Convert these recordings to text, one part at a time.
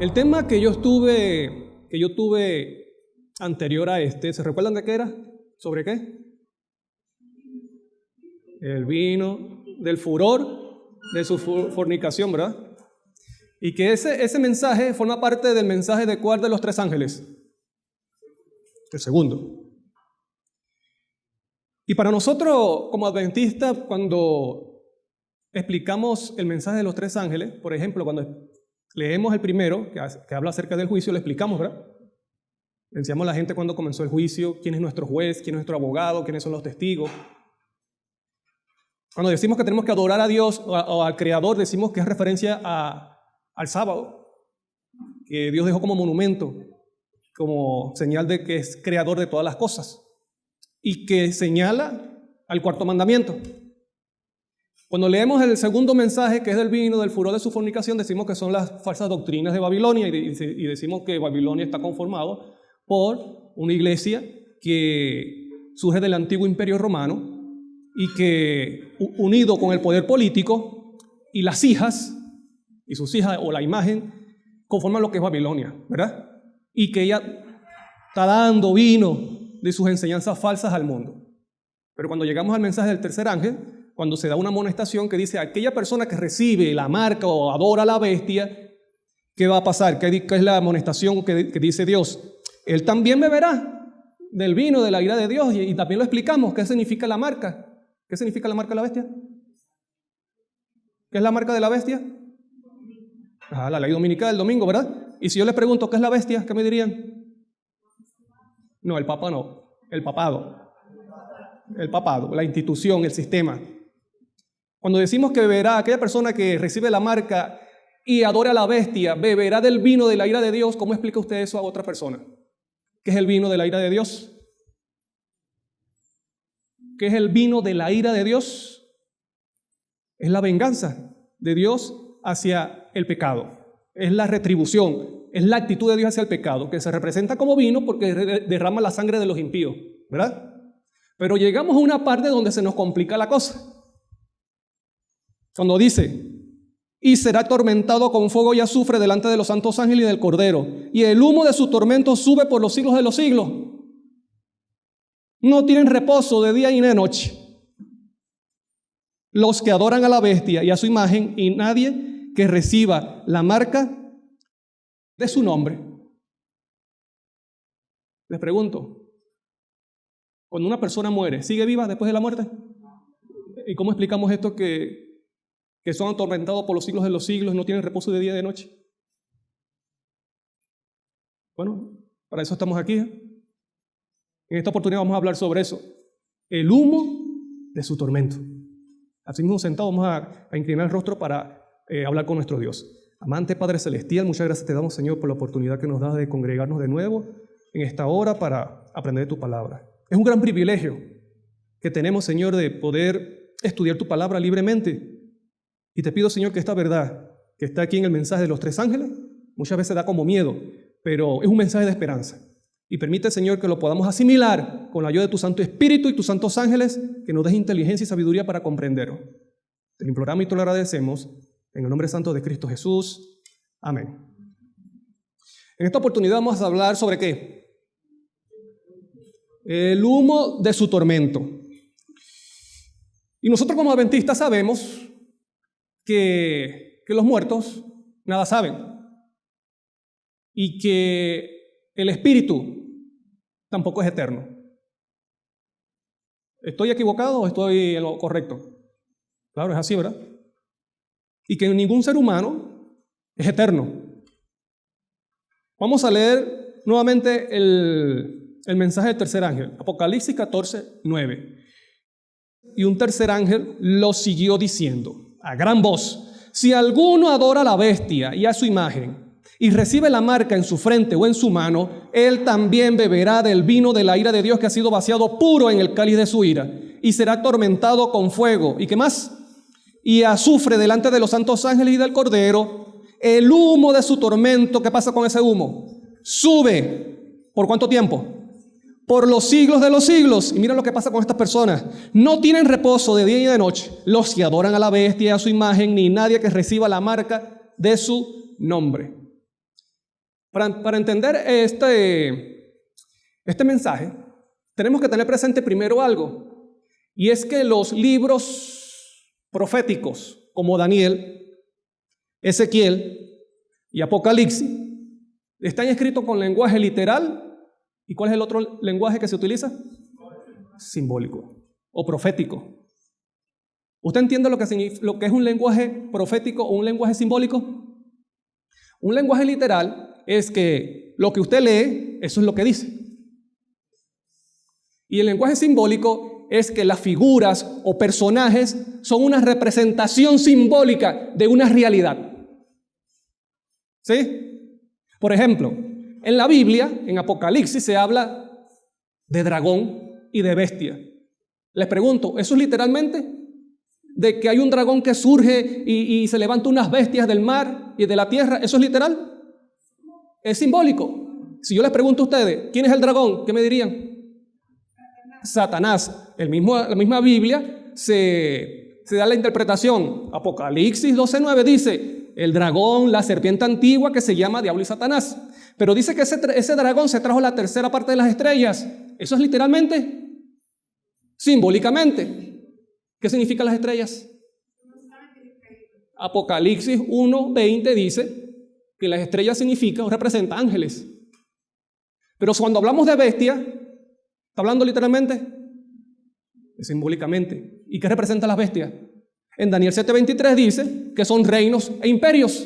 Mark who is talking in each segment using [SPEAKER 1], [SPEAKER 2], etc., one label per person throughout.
[SPEAKER 1] El tema que yo tuve anterior a este, ¿se recuerdan de qué era? ¿Sobre qué? El vino del furor de su fornicación, ¿verdad? Y que ese mensaje forma parte del mensaje de ¿cuál de los tres ángeles? El segundo. Y para nosotros, como adventistas, cuando explicamos el mensaje de los tres ángeles, por ejemplo, cuando leemos el primero, que habla acerca del juicio, lo explicamos, ¿verdad? Le enseñamos a la gente cuándo comenzó el juicio, quién es nuestro juez, quién es nuestro abogado, quiénes son los testigos. Cuando decimos que tenemos que adorar a Dios o al Creador, decimos que es referencia al sábado, que Dios dejó como monumento, como señal de que es creador de todas las cosas, y que señala al cuarto mandamiento. Cuando leemos el segundo mensaje, que es del vino, del furor de su fornicación, decimos que son las falsas doctrinas de Babilonia, y decimos que Babilonia está conformado por una iglesia que surge del antiguo imperio romano y que, unido con el poder político y las hijas, y sus hijas o la imagen, conforman lo que es Babilonia, ¿verdad? Y que ella está dando vino de sus enseñanzas falsas al mundo. Pero cuando llegamos al mensaje del tercer ángel, cuando se da una amonestación que dice aquella persona que recibe la marca o adora a la bestia, ¿qué va a pasar? ¿Qué es la amonestación que dice Dios? Él también beberá del vino de la ira de Dios, y también lo explicamos. ¿Qué significa la marca? ¿Qué significa la marca de la bestia? ¿Qué es la marca de la bestia? La ley dominica del domingo, ¿verdad? Y si yo les pregunto ¿qué es la bestia? ¿Qué me dirían? No, el papa no, el papado. El papado, la institución, el sistema. Cuando decimos que beberá, aquella persona que recibe la marca y adora a la bestia, beberá del vino de la ira de Dios, ¿cómo explica usted eso a otra persona? ¿Qué es el vino de la ira de Dios? ¿Qué es el vino de la ira de Dios? Es la venganza de Dios hacia el pecado. Es la retribución, es la actitud de Dios hacia el pecado, que se representa como vino porque derrama la sangre de los impíos, ¿verdad? Pero llegamos a una parte donde se nos complica la cosa. Cuando dice, y será atormentado con fuego y azufre delante de los santos ángeles y del Cordero, y el humo de su tormento sube por los siglos de los siglos. No tienen reposo de día y de noche los que adoran a la bestia y a su imagen, y nadie que reciba la marca de su nombre. Les pregunto, cuando una persona muere, ¿sigue viva después de la muerte? ¿Y cómo explicamos esto que son atormentados por los siglos de los siglos, no tienen reposo de día y de noche? Bueno, para eso estamos aquí. En esta oportunidad vamos a hablar sobre eso. El humo de su tormento. Así mismo sentados vamos a inclinar el rostro para hablar con nuestro Dios. Amante Padre Celestial, muchas gracias te damos, Señor, por la oportunidad que nos das de congregarnos de nuevo en esta hora para aprender de tu palabra. Es un gran privilegio que tenemos, Señor, de poder estudiar tu palabra libremente. Y te pido, Señor, que esta verdad que está aquí en el mensaje de los tres ángeles, muchas veces da como miedo, pero es un mensaje de esperanza. Y permite, Señor, que lo podamos asimilar con la ayuda de tu Santo Espíritu y tus santos ángeles, que nos des inteligencia y sabiduría para comprenderlo. Te lo imploramos y te lo agradecemos en el nombre santo de Cristo Jesús. Amén. En esta oportunidad vamos a hablar sobre ¿qué? El humo de su tormento. Y nosotros como adventistas sabemos que los muertos nada saben y que el espíritu tampoco es eterno. ¿Estoy equivocado o estoy en lo correcto? Claro, es así, ¿verdad? Y que ningún ser humano es eterno. Vamos a leer nuevamente el mensaje del tercer ángel, Apocalipsis 14, 9. Y un tercer ángel lo siguió diciendo a gran voz: si alguno adora a la bestia y a su imagen y recibe la marca en su frente o en su mano, él también beberá del vino de la ira de Dios que ha sido vaciado puro en el cáliz de su ira, y será atormentado con fuego. ¿Y qué más? Y azufre delante de los santos ángeles y del Cordero. El humo de su tormento, ¿qué pasa con ese humo? Sube. ¿Por cuánto tiempo? Por los siglos de los siglos. Y mira lo que pasa con estas personas. No tienen reposo de día y de noche los que adoran a la bestia y a su imagen, ni nadie que reciba la marca de su nombre. Para entender este mensaje, tenemos que tener presente primero algo, y es que los libros proféticos como Daniel, Ezequiel y Apocalipsis están escritos con lenguaje literal. ¿Y cuál es el otro lenguaje que se utiliza? Simbólico o profético. ¿Usted entiende lo que es un lenguaje profético o un lenguaje simbólico? Un lenguaje literal es que lo que usted lee, eso es lo que dice. Y el lenguaje simbólico es que las figuras o personajes son una representación simbólica de una realidad. ¿Sí? Por ejemplo, en la Biblia, en Apocalipsis, se habla de dragón y de bestia. Les pregunto, ¿eso es literalmente? ¿De que hay un dragón que surge y se levanta unas bestias del mar y de la tierra? ¿Eso es literal? Es simbólico. Si yo les pregunto a ustedes, ¿quién es el dragón? ¿Qué me dirían? Satanás. La misma Biblia se da la interpretación. Apocalipsis 12:9 dice, el dragón, la serpiente antigua que se llama Diablo y Satanás. Pero dice que ese dragón se trajo la tercera parte de las estrellas. ¿Eso es literalmente? Simbólicamente. ¿Qué significan las estrellas? Apocalipsis 1:20 dice que las estrellas significan o representan ángeles. Pero cuando hablamos de bestia, ¿está hablando literalmente? Simbólicamente. ¿Y qué representan las bestias? En Daniel 7:23 dice que son reinos e imperios.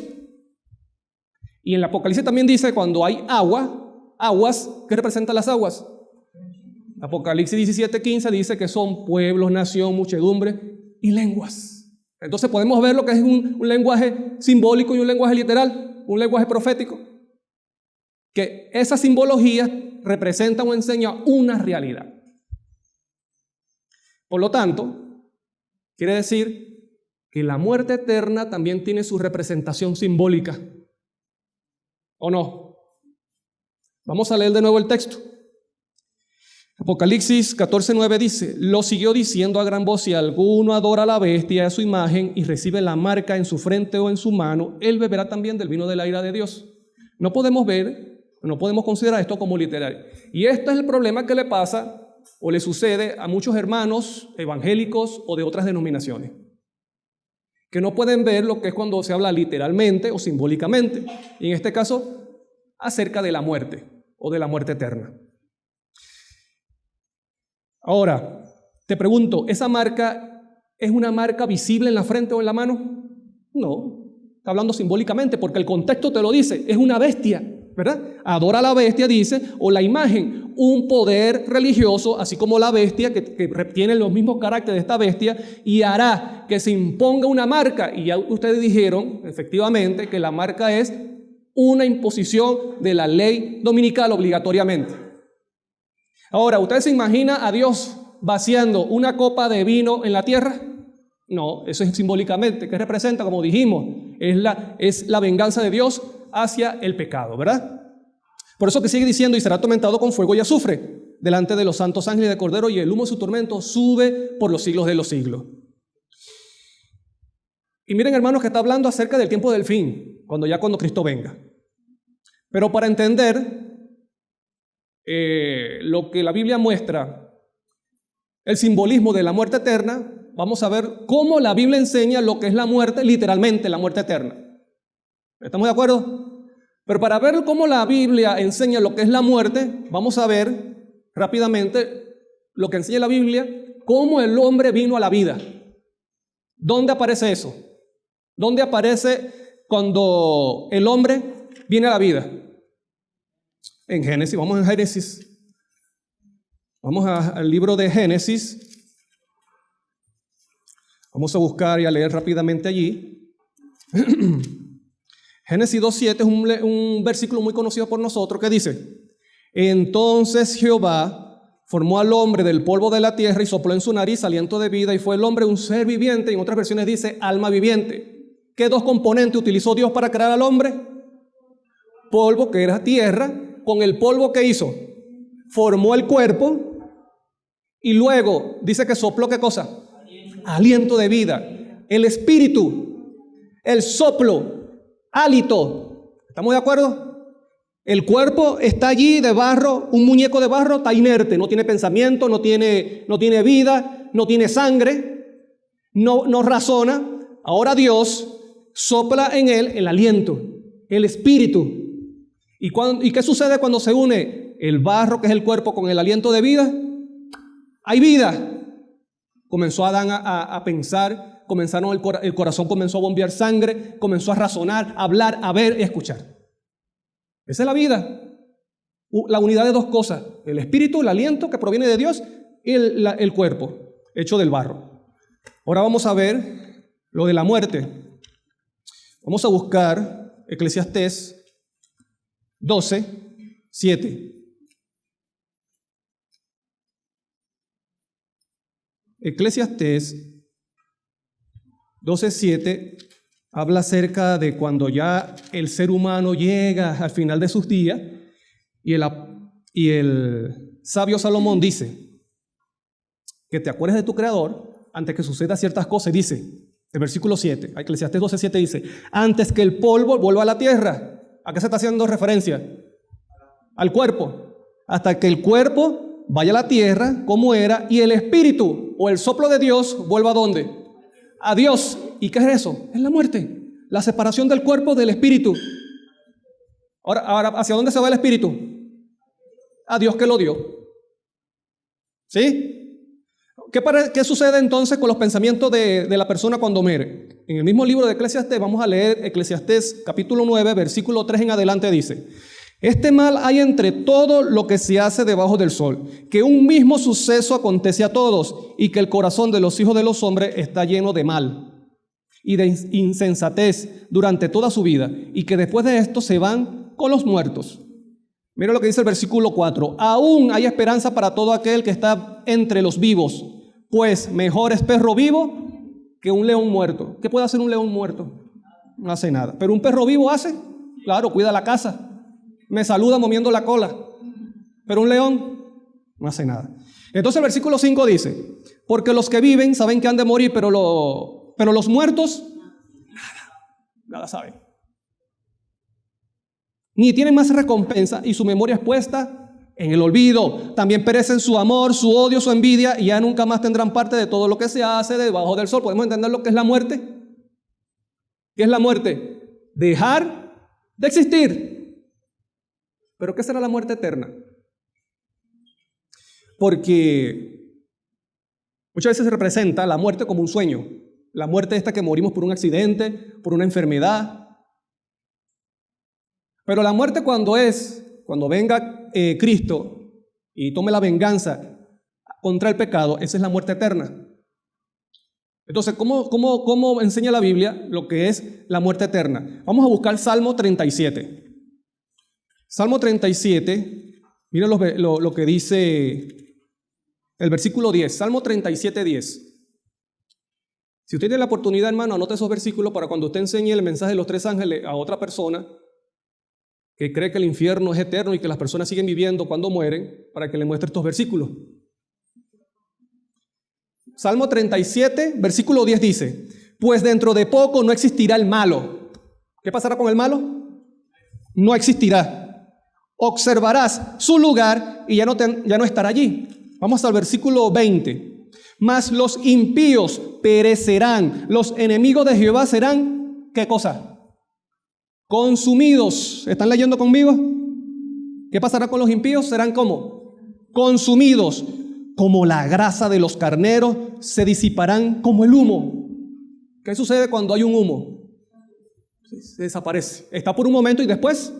[SPEAKER 1] Y en el Apocalipsis también dice cuando hay aguas, ¿qué representan las aguas? Apocalipsis 17:15 dice que son pueblos, nación, muchedumbre y lenguas. Entonces podemos ver lo que es un lenguaje simbólico y un lenguaje literal, un lenguaje profético. Que esas simbologías representan o enseñan una realidad. Por lo tanto, quiere decir que la muerte eterna también tiene su representación simbólica. ¿O no? Vamos a leer de nuevo el texto. Apocalipsis 14:9 dice, lo siguió diciendo a gran voz, si alguno adora a la bestia a su imagen y recibe la marca en su frente o en su mano, él beberá también del vino de la ira de Dios. No podemos considerar esto como literario. Y este es el problema que le pasa o le sucede a muchos hermanos evangélicos o de otras denominaciones, que no pueden ver lo que es cuando se habla literalmente o simbólicamente, y en este caso acerca de la muerte o de la muerte eterna. Ahora, te pregunto, ¿esa marca es una marca visible en la frente o en la mano? No, está hablando simbólicamente porque el contexto te lo dice, es una bestia, ¿verdad? Adora a la bestia, dice, o la imagen, un poder religioso, así como la bestia, que tiene los mismos caracteres de esta bestia, y hará que se imponga una marca. Y ya ustedes dijeron, efectivamente, que la marca es una imposición de la ley dominical obligatoriamente. Ahora, ¿usted se imagina a Dios vaciando una copa de vino en la tierra? No, eso es simbólicamente. ¿Qué representa? Como dijimos, es la venganza de Dios hacia el pecado, ¿verdad? Por eso que sigue diciendo, y será atormentado con fuego y azufre delante de los santos ángeles de Cordero, y el humo de su tormento sube por los siglos de los siglos. Y miren, hermanos, que está hablando acerca del tiempo del fin, cuando Cristo venga. Pero para entender lo que la Biblia muestra, el simbolismo de la muerte eterna, vamos a ver cómo la Biblia enseña lo que es la muerte, literalmente la muerte eterna. ¿Estamos de acuerdo? Pero para ver cómo la Biblia enseña lo que es la muerte, vamos a ver rápidamente lo que enseña la Biblia, cómo el hombre vino a la vida. ¿Dónde aparece eso? ¿Dónde aparece cuando el hombre viene a la vida? En Génesis, vamos a Génesis. Vamos al libro de Génesis. Vamos a buscar y a leer rápidamente allí. Génesis 2:7 es un versículo muy conocido por nosotros que dice: entonces Jehová formó al hombre del polvo de la tierra y sopló en su nariz aliento de vida, y fue el hombre un ser viviente. En otras versiones dice alma viviente. ¿Qué dos componentes utilizó Dios para crear al hombre? Polvo, que era tierra. Con el polvo, ¿qué hizo? Formó el cuerpo y luego dice que sopló, ¿qué cosa? Aliento de vida. El espíritu, el soplo, hálito. ¿Estamos de acuerdo? El cuerpo está allí de barro, un muñeco de barro está inerte, no tiene pensamiento, no tiene vida, no tiene sangre, no razona. Ahora Dios sopla en él el aliento, el espíritu. ¿Y qué sucede cuando se une el barro, que es el cuerpo, con el aliento de vida? Hay vida. Comenzó Adán a pensar, el corazón comenzó a bombear sangre, comenzó a razonar, a hablar, a ver y a escuchar. Esa es la vida. La unidad de dos cosas, el espíritu, el aliento que proviene de Dios, y el cuerpo, hecho del barro. Ahora vamos a ver lo de la muerte. Vamos a buscar Eclesiastés 12:7. Eclesiastés 12:7 habla acerca de cuando ya el ser humano llega al final de sus días y el sabio Salomón dice que te acuerdes de tu Creador antes que suceda ciertas cosas. Y dice, el versículo 7, Eclesiastés 12:7 dice, antes que el polvo vuelva a la tierra. ¿A qué se está haciendo referencia? Al cuerpo. Hasta que el cuerpo vaya a la tierra como era y el espíritu o el soplo de Dios vuelva ¿a dónde? A Dios. ¿Y qué es eso? Es la muerte, la separación del cuerpo del espíritu. Ahora, ¿hacia dónde se va el espíritu? A Dios que lo dio. ¿Sí? ¿Qué sucede entonces con los pensamientos de la persona cuando muere? En el mismo libro de Eclesiastés, vamos a leer Eclesiastés capítulo 9, versículo 3 en adelante, dice: este mal hay entre todo lo que se hace debajo del sol, que un mismo suceso acontece a todos, y que el corazón de los hijos de los hombres está lleno de mal y de insensatez durante toda su vida, y que después de esto se van con los muertos. Mira lo que dice el versículo 4. Aún hay esperanza para todo aquel que está entre los vivos, pues mejor es perro vivo que un león muerto. ¿Qué puede hacer un león muerto? No hace nada. Pero un perro vivo hace, claro, cuida la casa, me saluda moviendo la cola. Pero un león no hace nada. Entonces el versículo 5 dice: porque los que viven saben que han de morir, pero los muertos nada saben. Ni tienen más recompensa, y su memoria es puesta en el olvido. También perecen su amor, su odio, su envidia, y ya nunca más tendrán parte de todo lo que se hace debajo del sol. ¿Podemos entender lo que es la muerte? ¿Qué es la muerte? Dejar de existir. ¿Pero qué será la muerte eterna? Porque muchas veces se representa la muerte como un sueño. La muerte esta que morimos por un accidente, por una enfermedad. Pero la muerte cuando venga Cristo y tome la venganza contra el pecado, esa es la muerte eterna. Entonces, ¿cómo enseña la Biblia lo que es la muerte eterna? Vamos a buscar Salmo 37. Salmo 37, mira lo que dice el versículo 10. Salmo 37, 10. Si usted tiene la oportunidad, hermano, anote esos versículos para cuando usted enseñe el mensaje de los 3 ángeles a otra persona que cree que el infierno es eterno y que las personas siguen viviendo cuando mueren, para que le muestre estos versículos. Salmo 37, versículo 10 dice: pues dentro de poco no existirá el malo. ¿Qué pasará con el malo? No existirá. Observarás su lugar y ya no estará allí. Vamos al versículo 20. Mas los impíos perecerán, los enemigos de Jehová serán, ¿qué cosa? Consumidos. ¿Están leyendo conmigo? ¿Qué pasará con los impíos? Serán como consumidos, como la grasa de los carneros, se disiparán como el humo. ¿Qué sucede cuando hay un humo? Se desaparece. Está por un momento y después.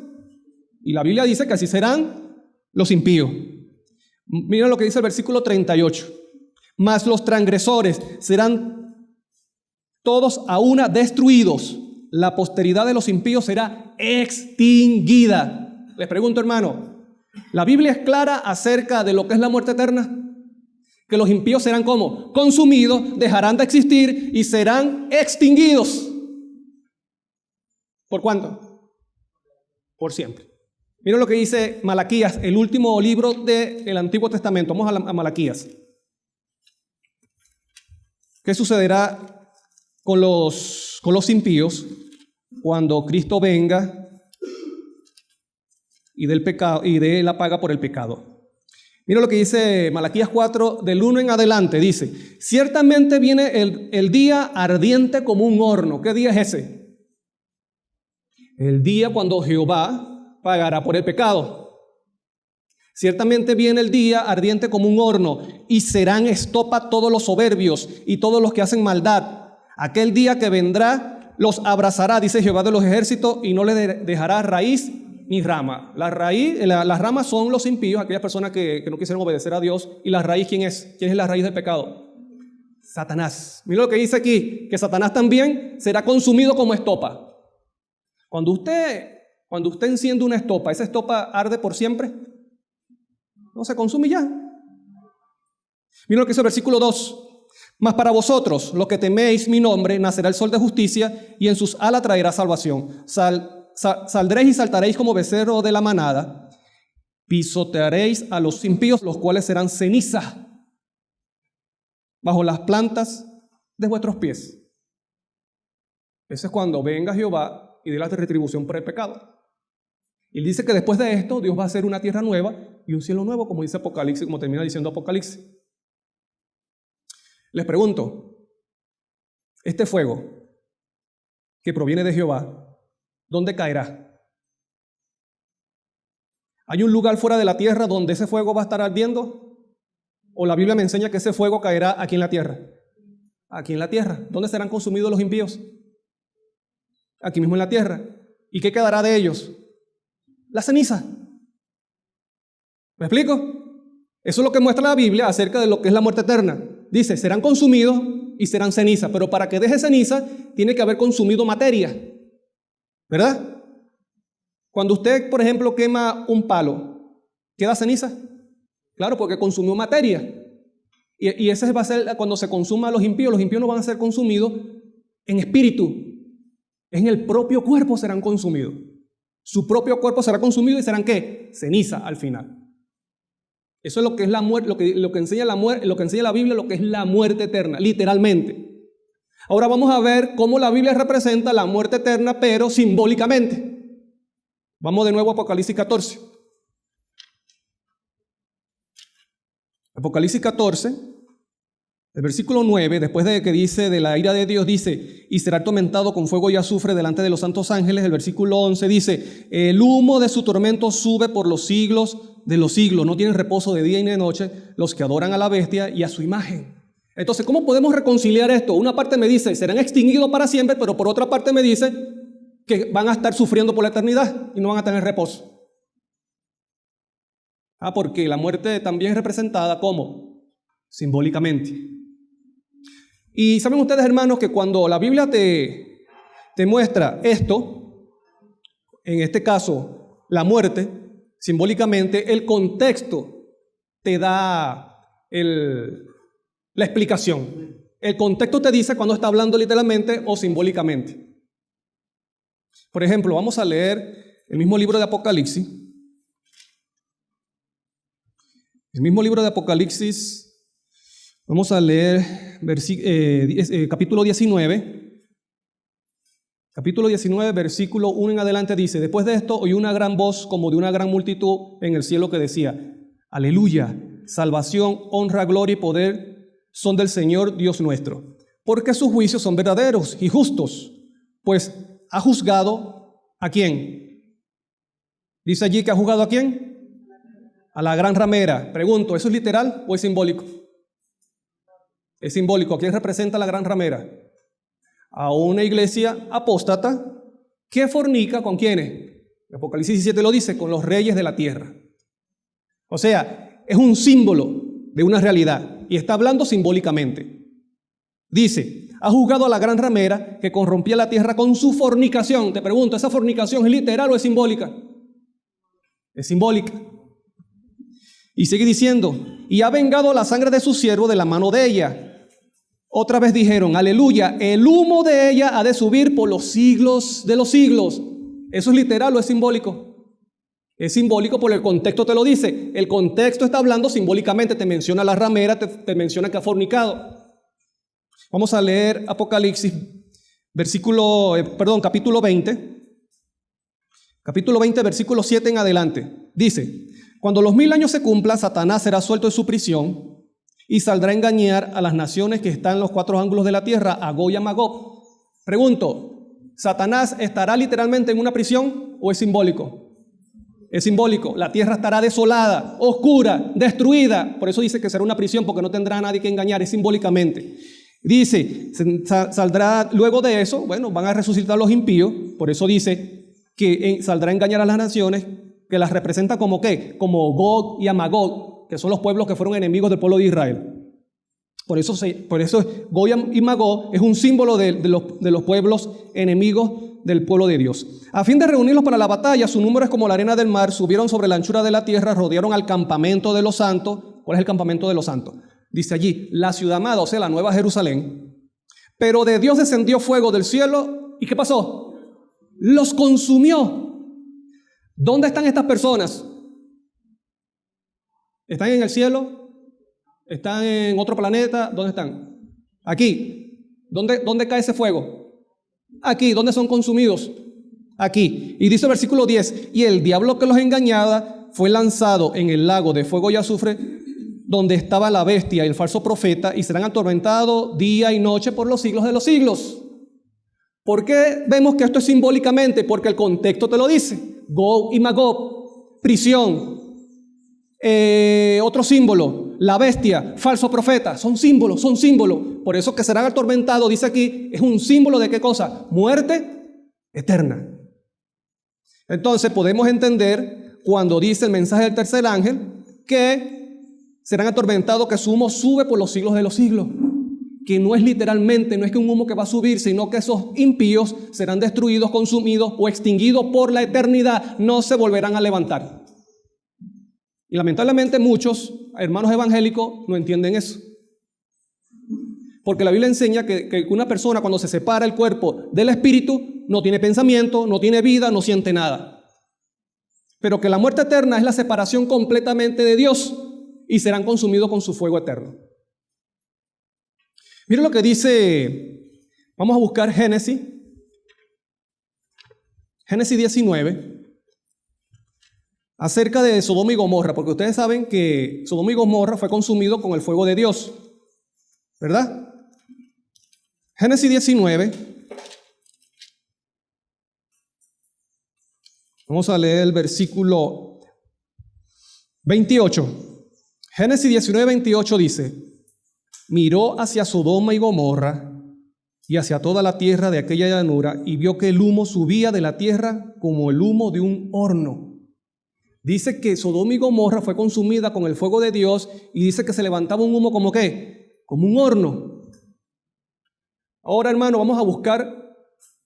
[SPEAKER 1] Y la Biblia dice que así serán los impíos. Mira lo que dice el versículo 38. Mas los transgresores serán todos a una destruidos. La posteridad de los impíos será extinguida. Les pregunto, hermano, ¿la Biblia es clara acerca de lo que es la muerte eterna? Que los impíos serán como consumidos, dejarán de existir y serán extinguidos. ¿Por cuánto? Por siempre. Miren lo que dice Malaquías, el último libro del Antiguo Testamento. Vamos a Malaquías. ¿Qué sucederá con los impíos cuando Cristo venga y del pecado y de la paga por el pecado. Mira lo que dice Malaquías 4, del 1 en adelante, dice: ciertamente viene el día ardiente como un horno. ¿Qué día es ese? El día cuando Jehová pagará por el pecado. Ciertamente viene el día ardiente como un horno, y serán estopa todos los soberbios y todos los que hacen maldad. Aquel día que vendrá los abrazará, dice Jehová de los ejércitos, y no les dejará raíz ni rama. Las ramas son los impíos, aquellas personas que no quisieron obedecer a Dios. ¿Y la raíz quién es? ¿Quién es la raíz del pecado? Satanás. Mira lo que dice aquí, que Satanás también será consumido como estopa. Cuando usted enciende una estopa, ¿esa estopa arde por siempre? No, se consume ya. Mira lo que dice el versículo 2. Mas para vosotros, los que teméis mi nombre, nacerá el sol de justicia, y en sus alas traerá salvación. Saldréis y saltaréis como becerro de la manada, pisotearéis a los impíos, los cuales serán ceniza bajo las plantas de vuestros pies. Eso es cuando venga Jehová y dé la retribución por el pecado. Y él dice que después de esto Dios va a hacer una tierra nueva y un cielo nuevo, como dice Apocalipsis, como termina diciendo Apocalipsis. Les pregunto, este fuego que proviene de Jehová, ¿dónde caerá? ¿Hay un lugar fuera de la tierra donde ese fuego va a estar ardiendo? ¿O la Biblia me enseña que ese fuego caerá aquí en la tierra? Aquí en la tierra. ¿Dónde serán consumidos los impíos? Aquí mismo en la tierra. ¿Y qué quedará de ellos? La ceniza. ¿Me explico? Eso es lo que muestra la Biblia acerca de lo que es la muerte eterna. Dice, serán consumidos y serán ceniza, pero para que deje ceniza tiene que haber consumido materia, ¿verdad? Cuando usted, por ejemplo, quema un palo, ¿queda ceniza? Claro, porque consumió materia. Y ese va a ser cuando se consuma los impíos no van a ser consumidos en espíritu, en el propio cuerpo serán consumidos. Su propio cuerpo será consumido y serán ¿qué? Ceniza al final. Eso es lo que es la muerte, lo que enseña la muerte, lo que enseña la Biblia, lo que es la muerte eterna, literalmente. Ahora vamos a ver cómo la Biblia representa la muerte eterna, pero simbólicamente. Vamos de nuevo a Apocalipsis 14. Apocalipsis 14. El versículo 9, después de que dice de la ira de Dios, dice, y será atormentado con fuego y azufre delante de los santos ángeles. El versículo 11 dice, el humo de su tormento sube por los siglos de los siglos. No tienen reposo de día y de noche los que adoran a la bestia y a su imagen. Entonces, ¿cómo podemos reconciliar esto? Una parte me dice, serán extinguidos para siempre, pero por otra parte me dice que van a estar sufriendo por la eternidad y no van a tener reposo. Porque la muerte también es representada como simbólicamente. Y saben ustedes, hermanos, que cuando la Biblia te muestra esto, en este caso, la muerte, simbólicamente, el contexto te da la explicación. El contexto te dice cuando está hablando literalmente o simbólicamente. Por ejemplo, vamos a leer el mismo libro de Apocalipsis. El mismo libro de Apocalipsis. Vamos a leer capítulo 19. Capítulo 19, versículo 1 en adelante dice, después de esto oí una gran voz como de una gran multitud en el cielo que decía, aleluya, salvación, honra, gloria y poder son del Señor Dios nuestro, porque sus juicios son verdaderos y justos, pues ha juzgado ¿a quién? Dice allí que ha juzgado ¿a quién? A la gran ramera. Pregunto, ¿eso es literal o es simbólico? Es simbólico. ¿A quién representa la gran ramera? A una iglesia apóstata que fornica ¿con quiénes? Apocalipsis 17 lo dice, con los reyes de la tierra. O sea, es un símbolo de una realidad y está hablando simbólicamente. Dice, ha juzgado a la gran ramera que corrompía la tierra con su fornicación. Te pregunto, ¿esa fornicación es literal o es simbólica? Es simbólica. Y sigue diciendo, y ha vengado la sangre de su siervo de la mano de ella. Otra vez dijeron, aleluya, el humo de ella ha de subir por los siglos de los siglos. ¿Eso es literal o es simbólico? Es simbólico porque el contexto te lo dice. El contexto está hablando simbólicamente, te menciona la ramera, te menciona que ha fornicado. Vamos a leer Apocalipsis, capítulo 20. Capítulo 20, versículo 7 en adelante. Dice, cuando los 1000 años se cumplan, Satanás será suelto de su prisión y saldrá a engañar a las naciones que están en los 4 ángulos de la tierra, a Gog y a Magog. Pregunto, ¿Satanás estará literalmente en una prisión o es simbólico? Es simbólico. La tierra estará desolada, oscura, destruida. Por eso dice que será una prisión, porque no tendrá a nadie que engañar. Es simbólicamente. Dice, saldrá luego de eso, bueno, van a resucitar los impíos. Por eso dice que saldrá a engañar a las naciones, que las representa como ¿qué? Como Gog y a Magog, que son los pueblos que fueron enemigos del pueblo de Israel. Por eso Gog y Magog es un símbolo de los pueblos enemigos del pueblo de Dios. A fin de reunirlos para la batalla, su número es como la arena del mar, subieron sobre la anchura de la tierra, rodearon al campamento de los santos. ¿Cuál es el campamento de los santos? Dice allí, la ciudad amada, o sea, la nueva Jerusalén. Pero de Dios descendió fuego del cielo, ¿y qué pasó? Los consumió. ¿Dónde están estas personas? ¿Están en el cielo? ¿Están en otro planeta? ¿Dónde están? Aquí. ¿Dónde cae ese fuego? Aquí. ¿Dónde son consumidos? Aquí. Y dice el versículo 10, y el diablo que los engañaba fue lanzado en el lago de fuego y azufre, donde estaba la bestia y el falso profeta, y serán atormentados día y noche por los siglos de los siglos. ¿Por qué vemos que esto es simbólicamente? Porque el contexto te lo dice. Gog y Magog, prisión. Otro símbolo, la bestia, falso profeta, son símbolos. Por eso que serán atormentados, dice aquí, es un símbolo de ¿qué cosa? Muerte eterna. Entonces podemos entender cuando dice el mensaje del tercer ángel que serán atormentados, que su humo sube por los siglos de los siglos. Que no es literalmente, no es que un humo que va a subir, sino que esos impíos serán destruidos, consumidos o extinguidos por la eternidad, no se volverán a levantar. Y lamentablemente muchos hermanos evangélicos no entienden eso. Porque la Biblia enseña que una persona cuando se separa el cuerpo del espíritu no tiene pensamiento, no tiene vida, no siente nada. Pero que la muerte eterna es la separación completamente de Dios y serán consumidos con su fuego eterno. Miren lo que dice, vamos a buscar Génesis 19. Acerca de Sodoma y Gomorra, porque ustedes saben que Sodoma y Gomorra fue consumido con el fuego de Dios, ¿verdad? Génesis 19. Vamos a leer el versículo 28. Génesis 19, 28 dice, miró hacia Sodoma y Gomorra y hacia toda la tierra de aquella llanura y vio que el humo subía de la tierra como el humo de un horno. Dice que Sodoma y Gomorra fue consumida con el fuego de Dios y dice que se levantaba un humo como ¿qué? Como un horno. Ahora, hermano, vamos a buscar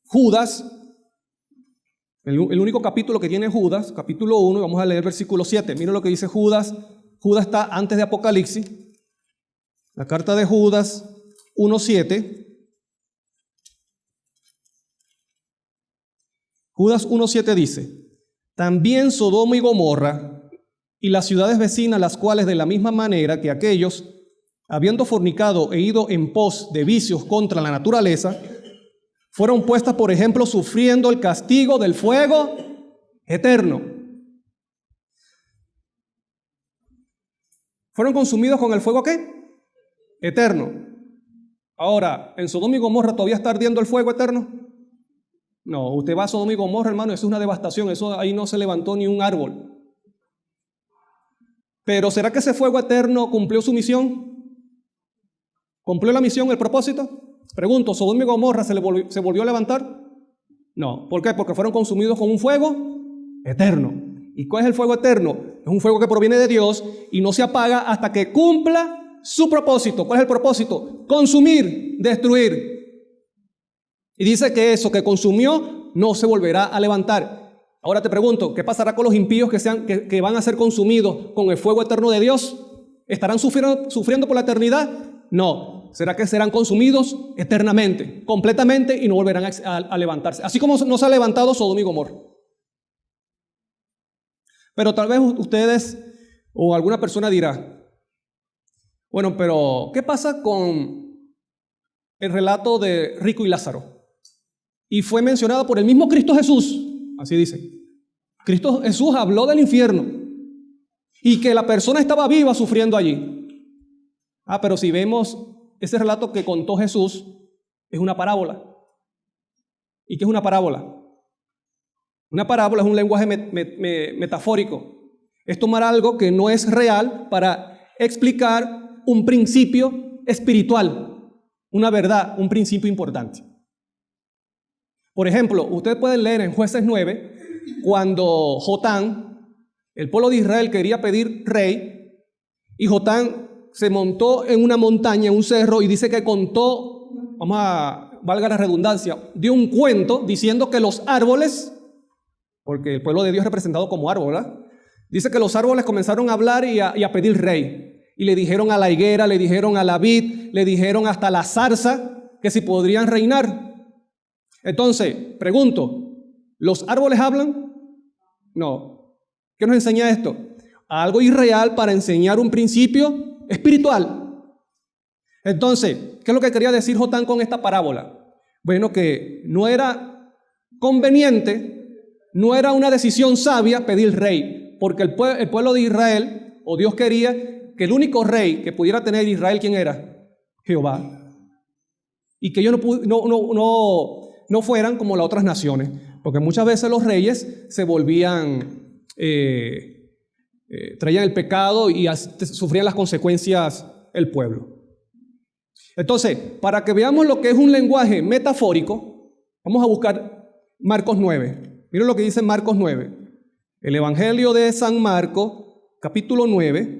[SPEAKER 1] Judas, el único capítulo que tiene Judas, capítulo 1, y vamos a leer versículo 7. Miren lo que dice Judas. Judas está antes de Apocalipsis. La carta de Judas 1:7. Judas 1:7 dice, también Sodoma y Gomorra y las ciudades vecinas, las cuales de la misma manera que aquellos, habiendo fornicado e ido en pos de vicios contra la naturaleza, fueron puestas, por ejemplo, sufriendo el castigo del fuego eterno. ¿Fueron consumidos con el fuego qué? Eterno. Ahora, ¿en Sodoma y Gomorra todavía está ardiendo el fuego eterno? No, usted va a Sodoma y Gomorra, hermano, eso es una devastación, eso ahí no se levantó ni un árbol. Pero ¿será que ese fuego eterno cumplió su misión? ¿Cumplió la misión, el propósito? Pregunto, ¿Sodoma y Gomorra se volvió a levantar? No, ¿por qué? Porque fueron consumidos con un fuego eterno. ¿Y cuál es el fuego eterno? Es un fuego que proviene de Dios y no se apaga hasta que cumpla su propósito. ¿Cuál es el propósito? Consumir, destruir. Y dice que eso que consumió no se volverá a levantar. Ahora te pregunto, ¿qué pasará con los impíos que van a ser consumidos con el fuego eterno de Dios? ¿Estarán sufriendo por la eternidad? No. ¿Será que serán consumidos eternamente, completamente y no volverán a levantarse? Así como no se ha levantado Sodoma y Gomorra. Pero tal vez ustedes o alguna persona dirá, bueno, pero ¿qué pasa con el relato de Rico y Lázaro? Y fue mencionado por el mismo Cristo Jesús, así dice. Cristo Jesús habló del infierno y que la persona estaba viva sufriendo allí. Pero si vemos ese relato que contó Jesús, es una parábola. ¿Y qué es una parábola? Una parábola es un lenguaje metafórico. Es tomar algo que no es real para explicar un principio espiritual, una verdad, un principio importante. Por ejemplo, ustedes pueden leer en Jueces 9, cuando Jotán, el pueblo de Israel, quería pedir rey, y Jotán se montó en una montaña, en un cerro, y dice que contó, valga la redundancia, dio un cuento diciendo que los árboles, porque el pueblo de Dios es representado como árbol, ¿verdad? Dice que los árboles comenzaron a hablar y a pedir rey. Y le dijeron a la higuera, le dijeron a la vid, le dijeron hasta a la zarza que si podrían reinar. Entonces, pregunto, ¿los árboles hablan? No. ¿Qué nos enseña esto? Algo irreal para enseñar un principio espiritual. Entonces, ¿qué es lo que quería decir Jotán con esta parábola? Bueno, que no era conveniente, no era una decisión sabia pedir rey, porque el pueblo de Israel, o Dios quería que el único rey que pudiera tener Israel, ¿quién era? Jehová. Y que ellos no fueran como las otras naciones, porque muchas veces los reyes se volvían, traían el pecado y sufrían las consecuencias el pueblo. Entonces, para que veamos lo que es un lenguaje metafórico, vamos a buscar Marcos 9. Miren lo que dice Marcos 9. El Evangelio de San Marcos, capítulo 9.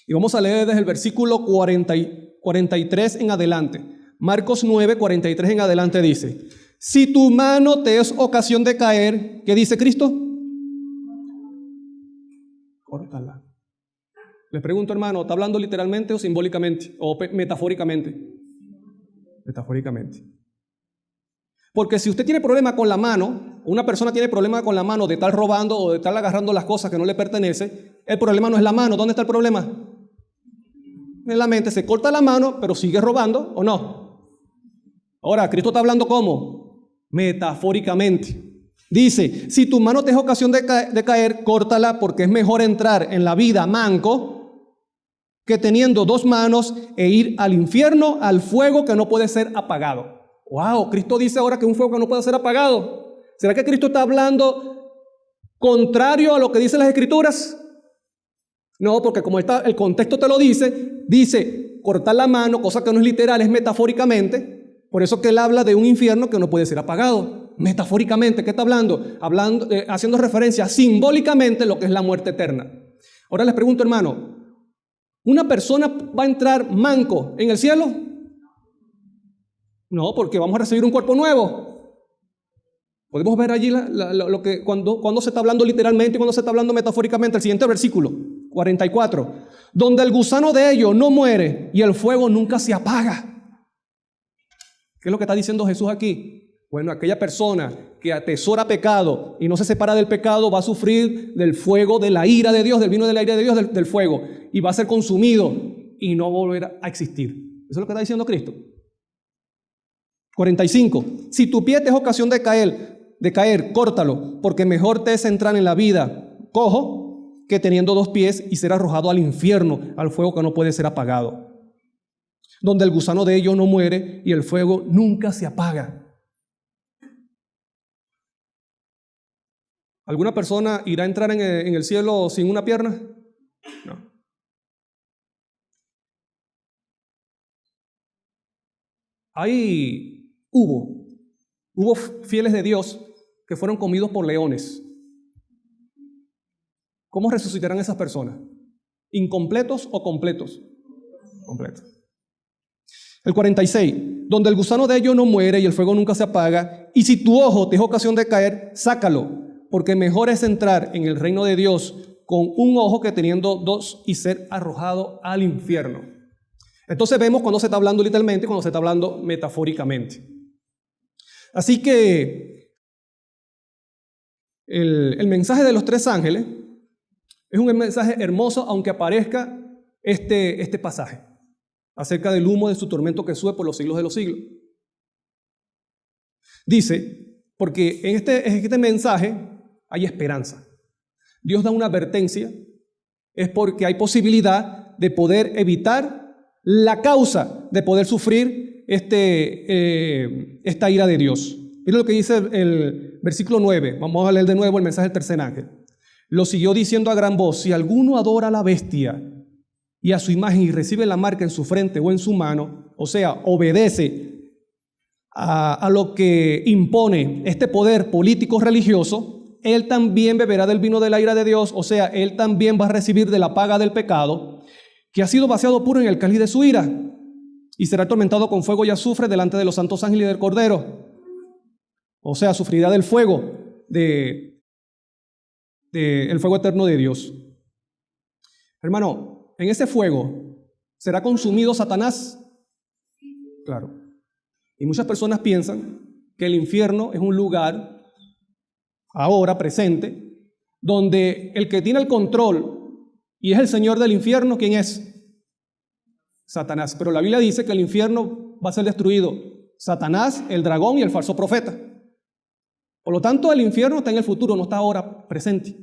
[SPEAKER 1] Y vamos a leer desde el versículo 43 en adelante. Marcos 9, 43 en adelante dice: si tu mano te es ocasión de caer, ¿qué dice Cristo? Córtala. Les pregunto, hermano, ¿está hablando literalmente o simbólicamente o metafóricamente? Metafóricamente. Porque si usted tiene problema con la mano, una persona tiene problema con la mano de estar robando o de estar agarrando las cosas que no le pertenecen, el problema no es la mano. ¿Dónde está el problema? En la mente. Se corta la mano, pero sigue robando, ¿o no? Ahora, Cristo está hablando ¿cómo? Metafóricamente. Dice, si tu mano te es ocasión de caer, córtala, porque es mejor entrar en la vida manco que teniendo dos manos e ir al infierno, al fuego que no puede ser apagado. ¡Wow! Cristo dice ahora que un fuego que no puede ser apagado. ¿Será que Cristo está hablando contrario a lo que dicen las Escrituras? No, porque como el contexto te lo dice cortar la mano, cosa que no es literal, es metafóricamente. Por eso que él habla de un infierno que no puede ser apagado. Metafóricamente, ¿qué está hablando? Haciendo referencia simbólicamente a lo que es la muerte eterna. Ahora les pregunto, hermano, ¿una persona va a entrar manco en el cielo? No, porque vamos a recibir un cuerpo nuevo. Podemos ver allí lo que cuando se está hablando literalmente y cuando se está hablando metafóricamente. El siguiente versículo, 44. Donde el gusano de ellos no muere y el fuego nunca se apaga. ¿Qué es lo que está diciendo Jesús aquí? Bueno, aquella persona que atesora pecado y no se separa del pecado va a sufrir del fuego de la ira de Dios, del vino de la ira de Dios, del fuego, y va a ser consumido y no volverá a existir. Eso es lo que está diciendo Cristo. 45. Si tu pie te es ocasión de caer, córtalo, porque mejor te es entrar en la vida cojo que teniendo dos pies y ser arrojado al infierno, al fuego que no puede ser apagado, donde el gusano de ellos no muere y el fuego nunca se apaga. ¿Alguna persona irá a entrar en el cielo sin una pierna? No. Hubo fieles de Dios que fueron comidos por leones. ¿Cómo resucitarán esas personas? ¿Incompletos o completos? Completos. El 46, donde el gusano de ellos no muere y el fuego nunca se apaga, y si tu ojo te es ocasión de caer, sácalo, porque mejor es entrar en el reino de Dios con un ojo que teniendo dos y ser arrojado al infierno. Entonces vemos cuando se está hablando literalmente y cuando se está hablando metafóricamente. Así que el mensaje de los tres ángeles es un mensaje hermoso, aunque aparezca este pasaje acerca del humo de su tormento que sube por los siglos de los siglos. Dice, porque en este mensaje hay esperanza. Dios da una advertencia, es porque hay posibilidad de poder evitar la causa de poder sufrir esta ira de Dios. Mira lo que dice el versículo 9. Vamos a leer de nuevo el mensaje del tercer ángel. Lo siguió diciendo a gran voz: si alguno adora a la bestia y a su imagen y recibe la marca en su frente o en su mano, o sea, obedece a lo que impone este poder político religioso, él también beberá del vino de la ira de Dios, o sea, él también va a recibir de la paga del pecado, que ha sido vaciado puro en el cáliz de su ira, y será atormentado con fuego y azufre delante de los santos ángeles y del Cordero. O sea, sufrirá del fuego, el fuego eterno de Dios. Hermano, en ese fuego será consumido Satanás. Claro. Y muchas personas piensan que el infierno es un lugar, ahora presente, donde el que tiene el control y es el señor del infierno, ¿quién es? Satanás. Pero la Biblia dice que el infierno va a ser destruido. Satanás, el dragón y el falso profeta. Por lo tanto, el infierno está en el futuro, no está ahora presente.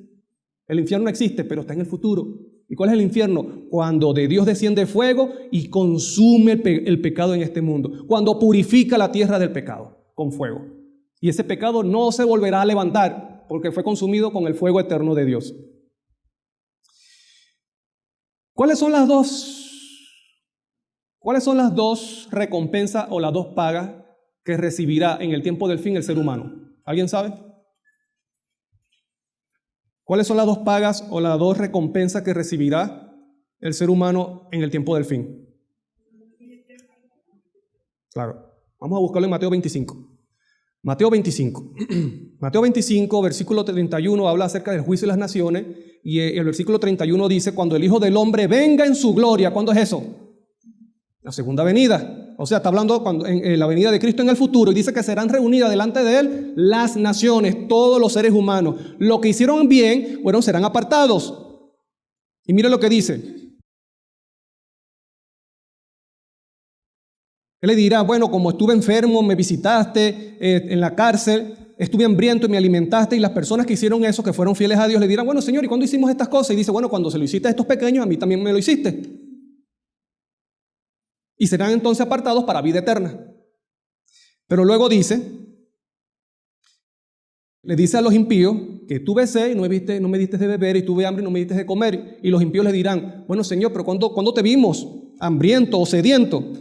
[SPEAKER 1] El infierno existe, pero está en el futuro. ¿Y cuál es el infierno? Cuando de Dios desciende fuego y consume el pecado en este mundo. Cuando purifica la tierra del pecado con fuego. Y ese pecado no se volverá a levantar porque fue consumido con el fuego eterno de Dios. ¿Cuáles son las dos recompensas o las dos pagas que recibirá en el tiempo del fin el ser humano? ¿Alguien sabe? ¿Cuáles son las dos pagas o las dos recompensas que recibirá el ser humano en el tiempo del fin? Claro. Vamos a buscarlo en Mateo 25. Mateo 25. Mateo 25, versículo 31, habla acerca del juicio de las naciones. Y el versículo 31 dice: cuando el Hijo del Hombre venga en su gloria. ¿Cuándo es eso? La segunda venida. O sea, está hablando en la venida de Cristo en el futuro, y dice que serán reunidas delante de Él las naciones, todos los seres humanos. Los que hicieron bien, bueno, serán apartados. Y mire lo que dice. Él le dirá: bueno, como estuve enfermo, me visitaste en la cárcel, estuve hambriento y me alimentaste. Y las personas que hicieron eso, que fueron fieles a Dios, le dirán: bueno, Señor, ¿y cuándo hicimos estas cosas? Y dice: bueno, cuando se lo hiciste a estos pequeños, a mí también me lo hiciste. Y serán entonces apartados para vida eterna. Pero luego le dice a los impíos que tuve sed y no me diste de beber, y tuve hambre y no me diste de comer. Y los impíos le dirán: bueno, Señor, pero ¿cuándo te vimos hambriento o sediento?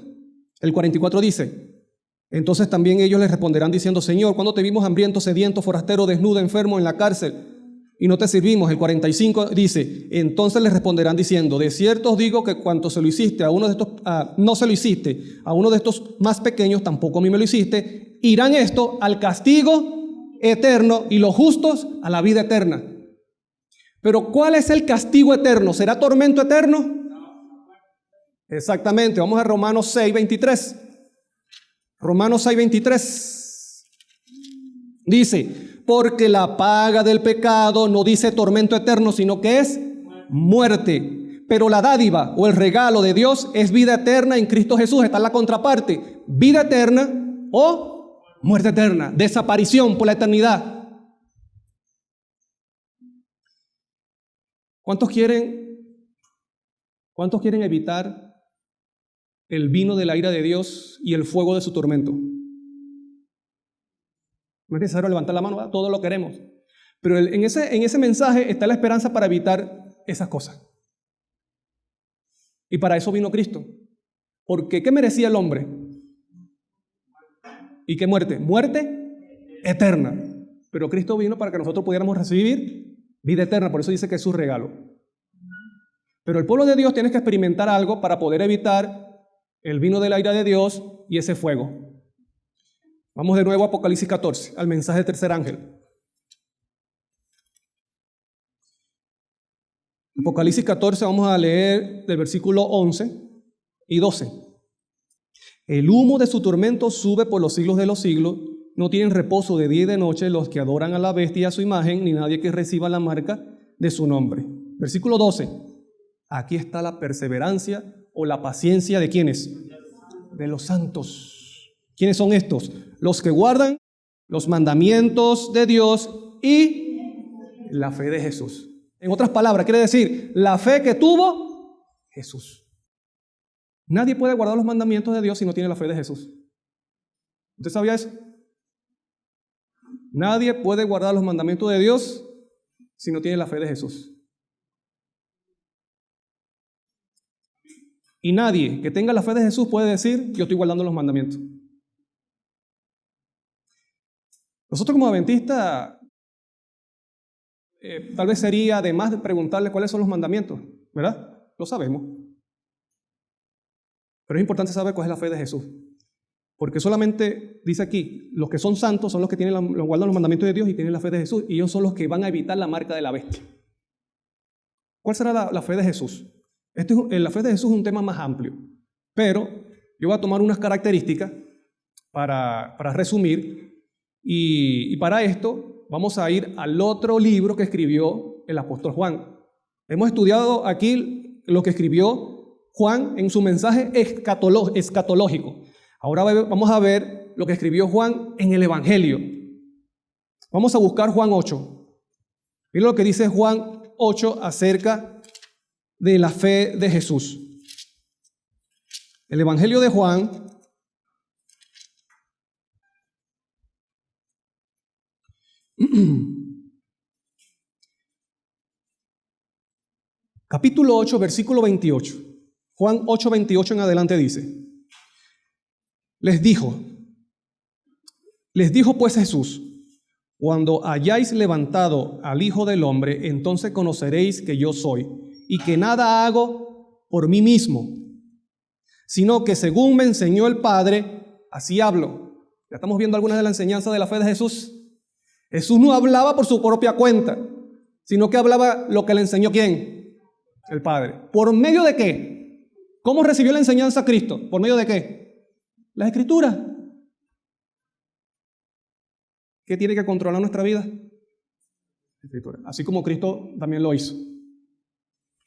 [SPEAKER 1] El 44 dice: entonces también ellos les responderán diciendo: Señor, ¿cuándo te vimos hambriento, sediento, forastero, desnudo, enfermo, en la cárcel y no te servimos? El 45 dice: entonces les responderán diciendo: de cierto os digo que cuanto se lo hiciste a uno de estos, no se lo hiciste a uno de estos más pequeños, tampoco a mí me lo hiciste. Irán esto al castigo eterno y los justos a la vida eterna. Pero ¿cuál es el castigo eterno? ¿Será tormento eterno? Exactamente. Vamos a Romanos 6:23. Romanos 6:23 dice: porque la paga del pecado no dice tormento eterno, sino que es muerte. Pero la dádiva o el regalo de Dios es vida eterna en Cristo Jesús. Está en la contraparte: vida eterna o muerte eterna, desaparición por la eternidad. ¿Cuántos quieren evitar el vino de la ira de Dios y el fuego de su tormento? No es necesario levantar la mano, ¿verdad? Todos lo queremos. Pero en ese mensaje está la esperanza para evitar esas cosas. Y para eso vino Cristo. Porque ¿qué merecía el hombre? ¿Y qué muerte? Muerte eterna. Pero Cristo vino para que nosotros pudiéramos recibir vida eterna. Por eso dice que es su regalo. Pero el pueblo de Dios tiene que experimentar algo para poder evitar el vino de la ira de Dios y ese fuego. Vamos de nuevo a Apocalipsis 14, al mensaje del tercer ángel. Apocalipsis 14, vamos a leer del versículo 11 y 12. El humo de su tormento sube por los siglos de los siglos. No tienen reposo de día y de noche los que adoran a la bestia y a su imagen, ni nadie que reciba la marca de su nombre. Versículo 12. Aquí está la perseverancia o la paciencia de ¿quiénes? De los santos. ¿Quiénes son estos? Los que guardan los mandamientos de Dios y la fe de Jesús. En otras palabras, quiere decir, la fe que tuvo Jesús. Nadie puede guardar los mandamientos de Dios si no tiene la fe de Jesús. ¿Usted sabía eso? Nadie puede guardar los mandamientos de Dios si no tiene la fe de Jesús. Y nadie que tenga la fe de Jesús puede decir, yo estoy guardando los mandamientos. Nosotros como adventistas, tal vez sería de más de preguntarle cuáles son los mandamientos, ¿verdad? Lo sabemos. Pero es importante saber cuál es la fe de Jesús. Porque solamente dice aquí, los que son santos son los que guardan los mandamientos de Dios y tienen la fe de Jesús, y ellos son los que van a evitar la marca de la bestia. ¿Cuál será la fe de Jesús? La fe de Jesús es un tema más amplio, pero yo voy a tomar unas características para resumir, y para esto vamos a ir al otro libro que escribió el apóstol Juan. Hemos estudiado aquí lo que escribió Juan en su mensaje escatológico. Ahora vamos a ver lo que escribió Juan en el Evangelio. Vamos a buscar Juan 8. Miren lo que dice Juan 8 acerca de la fe de Jesús. El Evangelio de Juan, capítulo 8, versículo 28. Juan 8, 28 en adelante dice: Les dijo pues Jesús: cuando hayáis levantado al Hijo del Hombre, entonces conoceréis que yo soy, y que nada hago por mí mismo, sino que según me enseñó el Padre, así hablo. Ya estamos viendo algunas de las enseñanzas de la fe de Jesús. Jesús no hablaba por su propia cuenta, sino que hablaba lo que le enseñó ¿quién? El Padre. ¿Por medio de qué? ¿Cómo recibió la enseñanza Cristo? ¿Por medio de qué? La Escritura. ¿Qué tiene que controlar nuestra vida? La Escritura. Así como Cristo también lo hizo.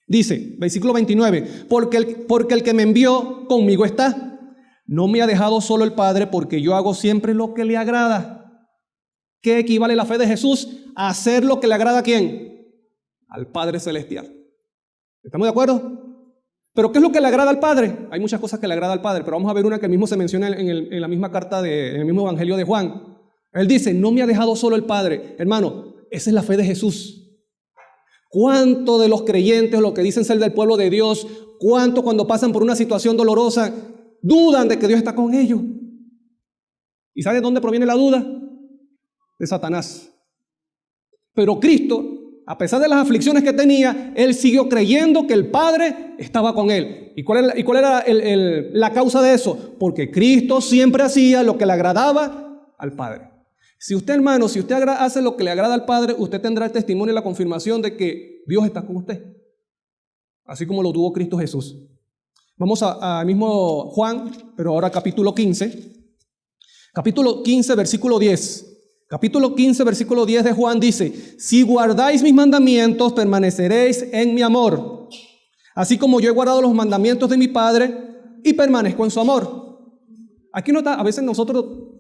[SPEAKER 1] Dice, versículo 29, porque el que me envió conmigo está. No me ha dejado solo el Padre, porque yo hago siempre lo que le agrada. ¿Qué equivale la fe de Jesús? A hacer lo que le agrada ¿a quién? Al Padre Celestial. ¿Estamos de acuerdo? ¿Pero qué es lo que le agrada al Padre? Hay muchas cosas que le agrada al Padre, pero vamos a ver una que mismo se menciona en la misma carta, en el mismo Evangelio de Juan. Él dice, no me ha dejado solo el Padre. Hermano, esa es la fe de Jesús. ¿Cuánto de los creyentes, lo que dicen ser del pueblo de Dios, cuánto cuando pasan por una situación dolorosa, dudan de que Dios está con ellos? ¿Y sabe de dónde proviene la duda? De Satanás. Pero Cristo, a pesar de las aflicciones que tenía, él siguió creyendo que el Padre estaba con él. ¿Y cuál era la causa de eso? Porque Cristo siempre hacía lo que le agradaba al Padre. Si usted, hermano, hace lo que le agrada al Padre, usted tendrá el testimonio y la confirmación de que Dios está con usted. Así como lo tuvo Cristo Jesús. Vamos a mismo Juan, pero ahora capítulo 15. Capítulo 15, versículo 10. Capítulo 15, versículo 10 de Juan dice: si guardáis mis mandamientos, permaneceréis en mi amor, así como yo he guardado los mandamientos de mi Padre y permanezco en su amor. Aquí a veces nosotros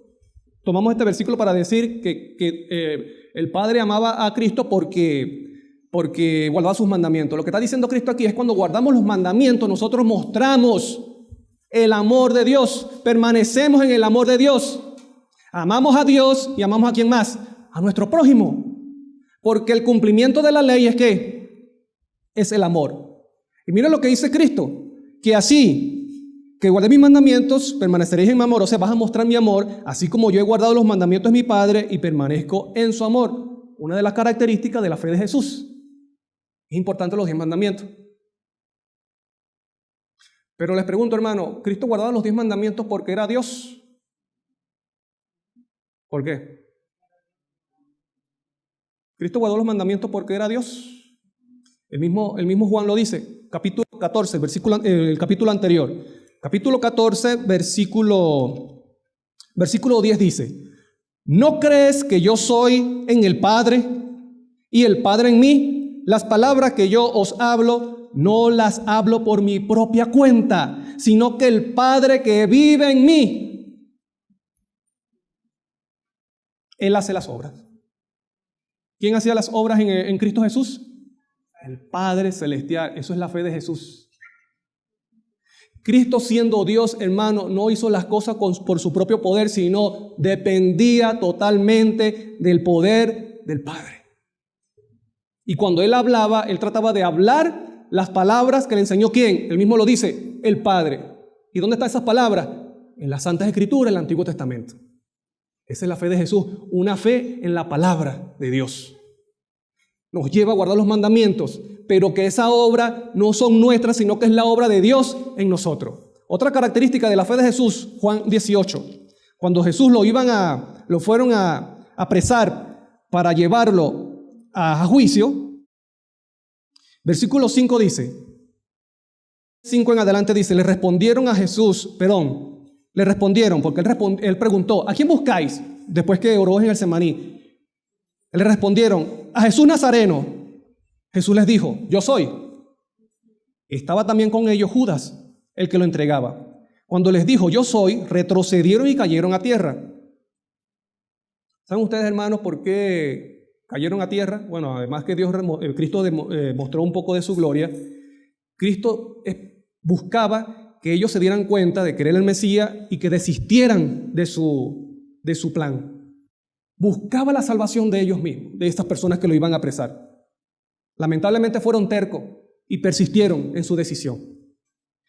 [SPEAKER 1] tomamos este versículo para decir que el Padre amaba a Cristo porque guardaba sus mandamientos. Lo que está diciendo Cristo aquí es cuando guardamos los mandamientos, nosotros mostramos el amor de Dios, permanecemos en el amor de Dios. Amamos a Dios y amamos a ¿quién más? A nuestro prójimo. Porque el cumplimiento de la ley es ¿qué? Es el amor. Y mira lo que dice Cristo, que así que guardé mis mandamientos, permaneceréis en mi amor. O sea, vas a mostrar mi amor, así como yo he guardado los mandamientos de mi Padre y permanezco en su amor. Una de las características de la fe de Jesús. Es importante los 10 mandamientos. Pero les pregunto, hermano, ¿Cristo guardaba los 10 mandamientos porque era Dios? ¿Por qué? Cristo guardó los mandamientos porque era Dios. El mismo Juan lo dice, capítulo 14, el capítulo anterior. Capítulo 14, versículo 10 dice: ¿no crees que yo soy en el Padre y el Padre en mí? Las palabras que yo os hablo, no las hablo por mi propia cuenta, sino que el Padre que vive en mí, Él hace las obras. ¿Quién hacía las obras en Cristo Jesús? El Padre Celestial. Eso es la fe de Jesús. Cristo, siendo Dios, hermano, no hizo las cosas por su propio poder, sino dependía totalmente del poder del Padre. Y cuando Él hablaba, Él trataba de hablar las palabras que le enseñó ¿quién? Él mismo lo dice, el Padre. ¿Y dónde están esas palabras? En las Santas Escrituras, en el Antiguo Testamento. Esa es la fe de Jesús, una fe en la palabra de Dios. Nos lleva a guardar los mandamientos, pero que esa obra no son nuestras, sino que es la obra de Dios en nosotros. Otra característica de la fe de Jesús, Juan 18, cuando Jesús lo fueron a apresar para llevarlo a juicio, versículo 5 dice, 5 en adelante dice, le respondieron, porque él preguntó, ¿a quién buscáis? Después que oró en el Getsemaní. Le respondieron, a Jesús Nazareno. Jesús les dijo, yo soy. Estaba también con ellos Judas, el que lo entregaba. Cuando les dijo, yo soy, retrocedieron y cayeron a tierra. ¿Saben ustedes, hermanos, por qué cayeron a tierra? Bueno, además que Cristo mostró un poco de su gloria, Cristo buscaba que ellos se dieran cuenta de que era el Mesías y que desistieran de su plan. Buscaba la salvación de ellos mismos, de estas personas que lo iban a apresar. Lamentablemente fueron tercos y persistieron en su decisión.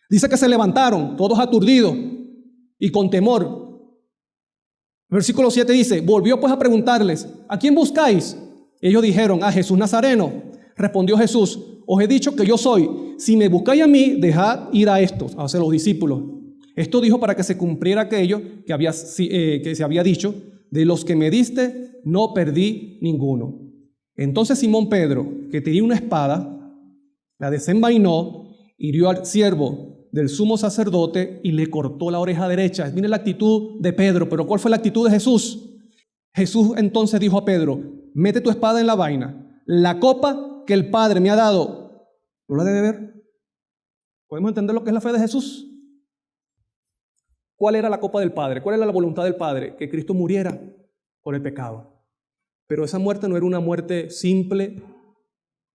[SPEAKER 1] Dice que se levantaron, todos aturdidos y con temor. Versículo 7 dice, volvió pues a preguntarles, ¿a quién buscáis? Ellos dijeron, a Jesús Nazareno. Respondió Jesús, os he dicho que yo soy. Si me buscáis a mí, dejad ir a estos, a los discípulos. Esto dijo para que se cumpliera aquello que se había dicho, de los que me diste, no perdí ninguno. Entonces Simón Pedro, que tenía una espada, la desenvainó, hirió al siervo del sumo sacerdote y le cortó la oreja derecha. Miren la actitud de Pedro, pero ¿cuál fue la actitud de Jesús? Jesús entonces dijo a Pedro, mete tu espada en la vaina. La copa que el Padre me ha dado, ¿no la debe beber? ¿Podemos entender lo que es la fe de Jesús? ¿Cuál era la copa del Padre? ¿Cuál era la voluntad del Padre? Que Cristo muriera por el pecado. Pero esa muerte no era una muerte simple,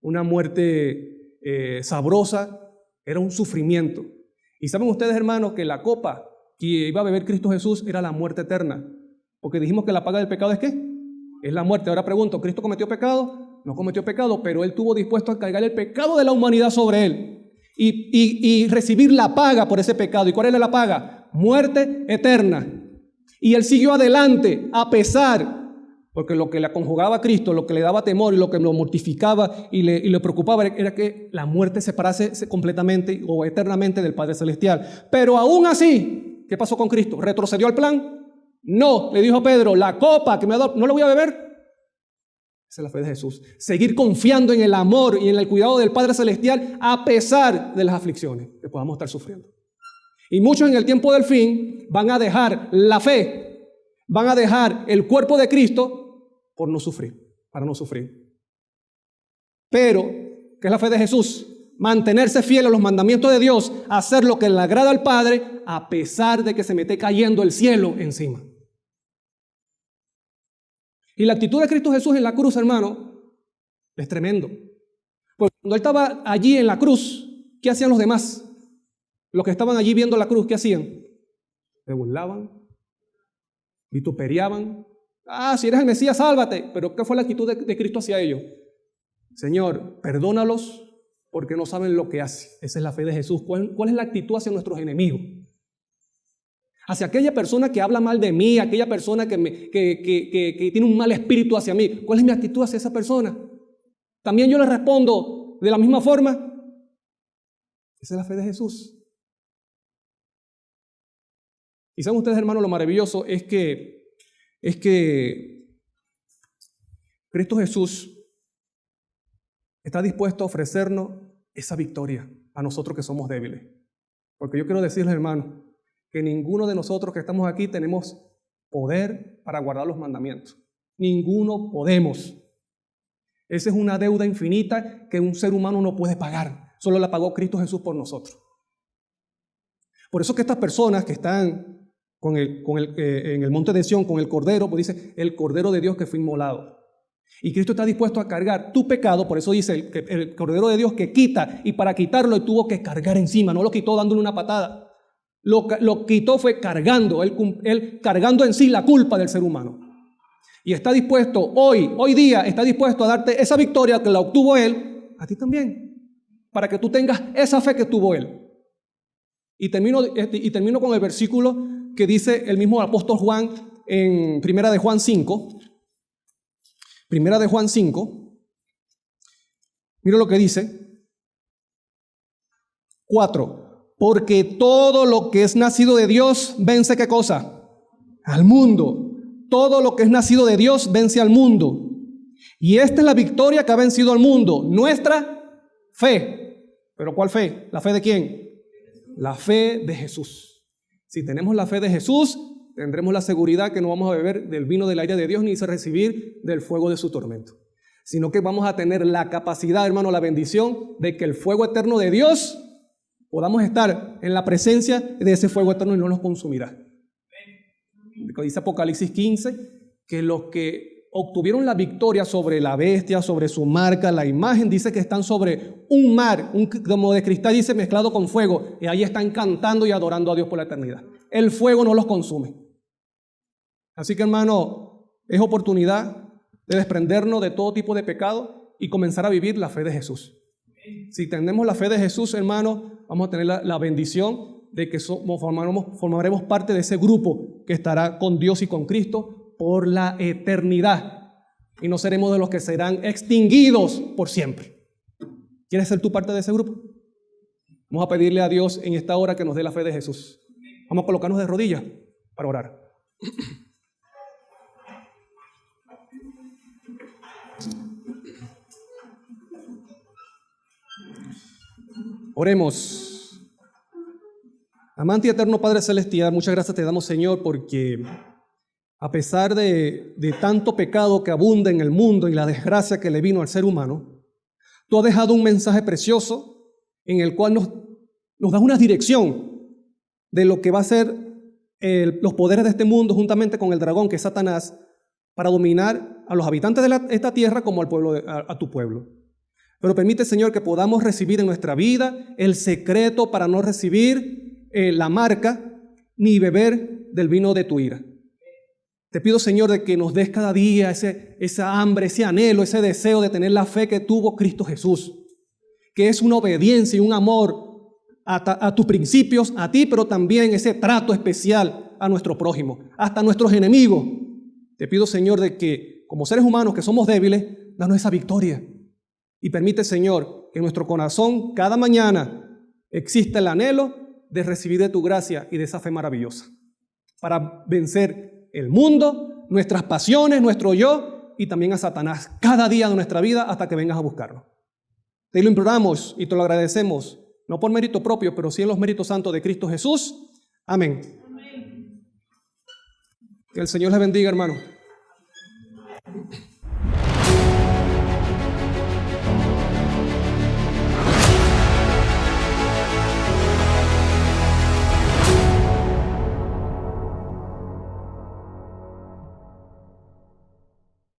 [SPEAKER 1] una muerte sabrosa, era un sufrimiento. Y saben ustedes, hermanos, que la copa que iba a beber Cristo Jesús era la muerte eterna. Porque dijimos que la paga del pecado es ¿qué? Es la muerte. Ahora pregunto, ¿Cristo cometió pecado? No cometió pecado, pero Él estuvo dispuesto a cargar el pecado de la humanidad sobre Él y recibir la paga por ese pecado. ¿Y cuál era la paga? Muerte eterna. Y Él siguió adelante a pesar, porque lo que le conjugaba a Cristo, lo que le daba temor y lo que lo mortificaba y le preocupaba era que la muerte se separase completamente o eternamente del Padre Celestial. Pero aún así, ¿qué pasó con Cristo? ¿Retrocedió al plan? No, le dijo a Pedro, la copa que me ha dado, ¿no la voy a beber? Esa es la fe de Jesús. Seguir confiando en el amor y en el cuidado del Padre Celestial a pesar de las aflicciones que podamos estar sufriendo. Y muchos en el tiempo del fin van a dejar la fe, van a dejar el cuerpo de Cristo por no sufrir, para no sufrir. Pero, ¿qué es la fe de Jesús? Mantenerse fiel a los mandamientos de Dios, hacer lo que le agrada al Padre, a pesar de que se me esté cayendo el cielo encima. Y la actitud de Cristo Jesús en la cruz, hermano, es tremendo. Porque cuando Él estaba allí en la cruz, ¿qué hacían los demás? Los que estaban allí viendo la cruz, ¿qué hacían? Se burlaban, vituperiaban. Ah, si eres el Mesías, sálvate. Pero ¿qué fue la actitud de Cristo hacia ellos? Señor, perdónalos porque no saben lo que hacen. Esa es la fe de Jesús. ¿Cuál es la actitud hacia nuestros enemigos? Hacia aquella persona que habla mal de mí, aquella persona que tiene un mal espíritu hacia mí. ¿Cuál es mi actitud hacia esa persona? También yo le respondo de la misma forma. Esa es la fe de Jesús. Y saben ustedes, hermanos, lo maravilloso es que Cristo Jesús está dispuesto a ofrecernos esa victoria a nosotros que somos débiles. Porque yo quiero decirles, hermanos, que ninguno de nosotros que estamos aquí tenemos poder para guardar los mandamientos. Ninguno podemos. Esa es una deuda infinita que un ser humano no puede pagar. Solo la pagó Cristo Jesús por nosotros. Por eso que estas personas que están en el monte de Sión con el Cordero, pues dice, el Cordero de Dios que fue inmolado. Y Cristo está dispuesto a cargar tu pecado, por eso dice el Cordero de Dios que quita, y para quitarlo Él tuvo que cargar encima, no lo quitó dándole una patada. Lo quitó fue cargando, él cargando en sí la culpa del ser humano. Y está dispuesto, hoy día, está dispuesto a darte esa victoria que la obtuvo Él, a ti también, para que tú tengas esa fe que tuvo Él. Y termino con el versículo que dice el mismo apóstol Juan en Primera de Juan 5. Primera de Juan 5. Mira lo que dice. 4. Porque todo lo que es nacido de Dios vence, ¿qué cosa? Al mundo. Todo lo que es nacido de Dios vence al mundo. Y esta es la victoria que ha vencido al mundo. Nuestra fe. ¿Pero cuál fe? ¿La fe de quién? La fe de Jesús. Si tenemos la fe de Jesús, tendremos la seguridad que no vamos a beber del vino del aire de Dios ni a recibir del fuego de su tormento, sino que vamos a tener la capacidad, hermano, la bendición de que el fuego eterno de Dios podamos estar en la presencia de ese fuego eterno y no nos consumirá. Dice Apocalipsis 15 que los que obtuvieron la victoria sobre la bestia, sobre su marca, la imagen, dice que están sobre un mar, como de cristal, dice, mezclado con fuego, y ahí están cantando y adorando a Dios por la eternidad. El fuego no los consume. Así que, hermano, es oportunidad de desprendernos de todo tipo de pecado y comenzar a vivir la fe de Jesús. Si tenemos la fe de Jesús, hermano, vamos a tener la bendición de que formaremos parte de ese grupo que estará con Dios y con Cristo por la eternidad. Y no seremos de los que serán extinguidos por siempre. ¿Quieres ser tú parte de ese grupo? Vamos a pedirle a Dios en esta hora que nos dé la fe de Jesús. Vamos a colocarnos de rodillas para orar. Oremos. Amante y eterno Padre Celestial, muchas gracias te damos, Señor, porque a pesar de tanto pecado que abunda en el mundo y la desgracia que le vino al ser humano, tú has dejado un mensaje precioso en el cual nos das una dirección de lo que va a ser los poderes de este mundo juntamente con el dragón que es Satanás para dominar a los habitantes de esta tierra como al pueblo a tu pueblo. Pero permite, Señor, que podamos recibir en nuestra vida el secreto para no recibir la marca ni beber del vino de tu ira. Te pido, Señor, de que nos des cada día esa hambre, ese anhelo, ese deseo de tener la fe que tuvo Cristo Jesús, que es una obediencia y un amor a tus principios, a ti, pero también ese trato especial a nuestro prójimo, hasta a nuestros enemigos. Te pido, Señor, de que como seres humanos que somos débiles, danos esa victoria. Y permite, Señor, que en nuestro corazón cada mañana exista el anhelo de recibir de tu gracia y de esa fe maravillosa para vencer el mundo, nuestras pasiones, nuestro yo y también a Satanás cada día de nuestra vida hasta que vengas a buscarlo. Te lo imploramos y te lo agradecemos, no por mérito propio, pero sí en los méritos santos de Cristo Jesús. Amén. Que el Señor les bendiga, hermano.